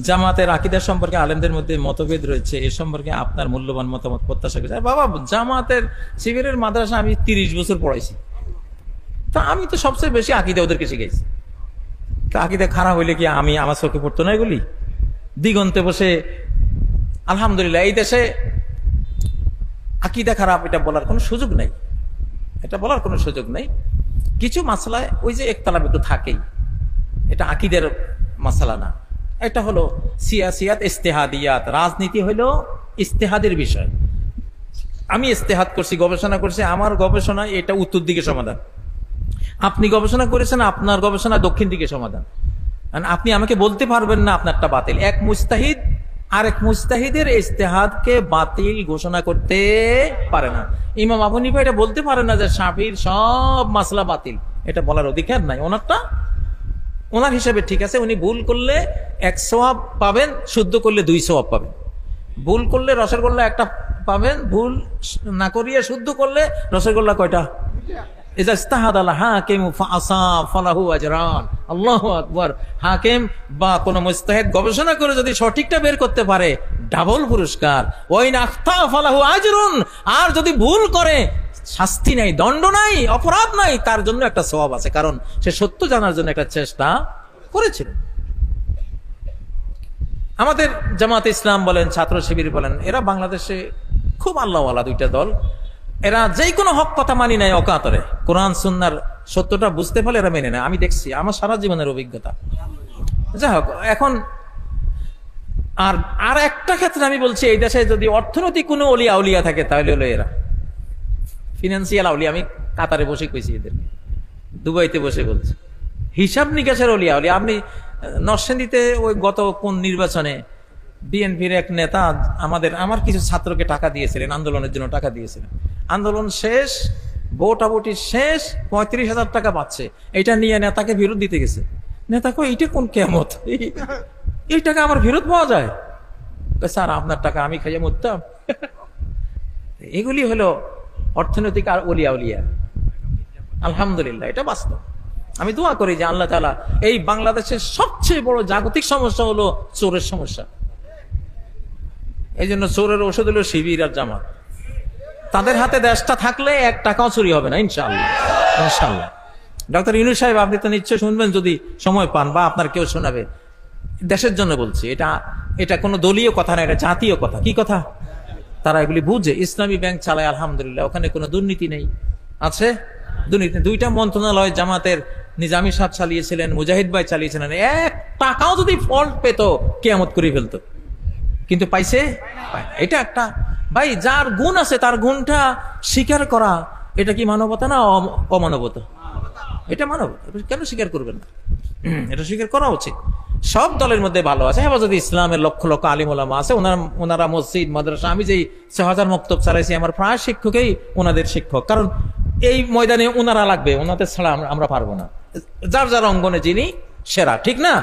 জামাতের আকীদা সম্পর্কে আলেমদের মধ্যে মতভেদ রয়েছে, এ সম্পর্কে আপনার মূল্যবান মতামত প্রত্যাশা করছি। বাবা, জামাতের শিবিরের মাদ্রাসা আমি 30 বছর পড়াইছি, তা আমি তো সবচেয়ে বেশি আকীদা ওদেরকে শিখাইছি। তা আকীদা খারাপ হইলে কি আমি আমার চোখে পড়তো না এগুলি? দিগন্তে বসে আলহামদুলিল্লাহ এই দেশে আকীদা খারাপ এটা বলার কোনো সুযোগ নাই, এটা বলার কোনো সুযোগ নাই। কিছু মাসলায় ওই যে একতলাপ একটু থাকেই, এটা আকীদার মাসলা না, এটা হলো সিয়াসিয়াত ইজতিহাদিয়াত, রাজনীতি হলো ইজতিহাদের বিষয়। আমি ইজতিহাদ করছি, গবেষণা করছি, আমার গবেষণা এটা উত্তর দিকে সমাধান, আপনি গবেষণা করেছেন আপনার গবেষণা দক্ষিণ দিকে সমাধান। আপনি আমাকে বলতে পারবেন না আপনারটা বাতিল। এক মুজতাহিদ আরেক মুজতাহিদের ইজতিহাদকে বাতিল ঘোষণা করতে পারে না। ইমাম আবু হানিফা এটা বলতে পারে না যে শাফির সব মাসলা বাতিল, এটা বলার অধিকার নাই। ওনারটা ওনার হিসাবে ঠিক আছে, উনি ভুল করলে 1 সওয়াব পাবেন, শুদ্ধ করলে 2 সওয়াব পাবেন। ভুল করলে রসগোল্লা 1টা পাবেন, ভুল না করিয়ে শুদ্ধ করলে রসগোল্লা কয়টা? ইজা ইজতাহাদাল হাকিমু ফাআসাব ফালাহু আজরান। আল্লাহু আকবার। হাকিম বা কোন মুজতাহিদ গবেষণা করে যদি সঠিকটা বের করতে পারে, ডাবল পুরস্কার। ওয়াইন আখতা ফালাহু আজরুন। আর যদি ভুল করে, শাস্তি নাই, দণ্ড নাই, অপরাধ নাই, তার জন্য একটা সওয়াব আছে, কারণ সে সত্য জানার জন্য একটা চেষ্টা করেছিল। আমাদের জামাত ইসলাম বলেন, ছাত্র শিবির বলেন, এরা বাংলাদেশে খুব আল্লাহওয়ালা দুইটা দল। এরা যে কোনো হক কথা মানি নাই অকাতরে, কোরআন সুন্নাহর সত্যটা বুঝতে পারলে এরা মেনে নেয়। আমি দেখছি, আমার সারা জীবনের অভিজ্ঞতা। যাই হোক, এখন আর একটা ক্ষেত্রে আমি বলছি, এই দেশে যদি অর্থনৈতিক কোনো অলিয়া উলিয়া থাকে তাহলে হলো এরা ফিনান্সিয়াল আউলিয়া। আমি কাতারে বসে কইছি এদেরকে, দুবাইতে বসে বলছি, হিসাব নিকাশের অলিয়া উলিয়া। আপনি নরসিংদীতে ওই গত কোন নির্বাচনে বিএনপির এক নেতা আমার কিছু ছাত্রকে টাকা দিয়েছিলেন, আন্দোলনের জন্য টাকা দিয়েছিলেন। আন্দোলন শেষ, ভোটাভুটি শেষ, 35,000 টাকা পাচ্ছে। এটা নিয়ে নেতাকে ফেরত দিতে গেছে। নেতা কই, এইটা কোন কেয়ামত, এই টাকা আমার ফেরত পাওয়া যায়? স্যার, আপনার টাকা আমি খাইয়ে মরতাম। এগুলি হলো অর্থনৈতিক আর অলিয়া উলিয়া। আলহামদুলিল্লাহ, এটা বাস্তব। আমি দোয়া করি যে আল্লাহ তাআলা এই বাংলাদেশের সবচেয়ে বড় জাগতিক সমস্যা হলো চোরের সমস্যা। এই জন্য চোরের ওষুধ হলো শিবির আর জামাত। তাদের হাতে দেশটা থাকলে 1 টাকাও চুরি হবে না, ইনশাআল্লাহ। ইনশাআল্লাহ। ডক্টর ইউনূস সাহেব, আপনি তো নিশ্চয় শুনবেন যদি সময় পান, বা আপনার কেউ শোনাবে। দেশের জন্য বলছি, এটা কোনো দলীয় কথা না, এটা জাতীয় কথা। কি কথা? তারা এগুলি বুঝে। ইসলামী ব্যাংক চালায়, আলহামদুলিল্লাহ, ওখানে কোনো দুর্নীতি নেই। আছে দুর্নীতি? 2টা মন্ত্রণালয় জামাতের নিজামী সাহেব চালিয়েছিলেন, মুজাহিদ ভাই চালিয়েছিলেন। 1 টাকাও যদি ফল্ট পেত, কিয়ামত করে ফেলতো, কিন্তু পাইছে? এটা একটা ভাই, যার গুণ আছে তার গুণটা স্বীকার করা, এটা কি মানবতা না অমানবতা? এটা মানবতা। কেন স্বীকার করবেন না? এটা স্বীকার করা উচিত। সব দলের মধ্যে ভালো আছে। হেফাজতে ইসলামের লক্ষ লক্ষ আলিম ওলামা আছে, ওনারা মসজিদ মাদ্রাসা, আমি যেই 6000 মক্তব চালাইছি, আমার প্রায় শিক্ষকই ওনাদের শিক্ষক। কারণ এই ময়দানে ওনারা লাগবে, ওনাদের ছাড়া আমরা পারবো না। যার যার অঙ্গনে যিনি সেরা, ঠিক না?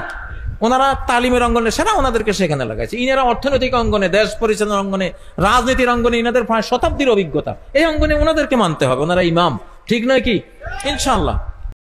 ওনারা তালিমের অঙ্গনে সেরা, ওনাদেরকে সেখানে লাগাইছে। ইনারা অর্থনৈতিক অঙ্গনে, দেশ পরিচালনার অঙ্গনে, রাজনীতির অঙ্গনে ইনাদের প্রায় শতাব্দীর অভিজ্ঞতা। এই অঙ্গনে ওনাদেরকে মানতে হবে, ওনারা ইমাম, ঠিক নয় কি? ইনশাআল্লাহ।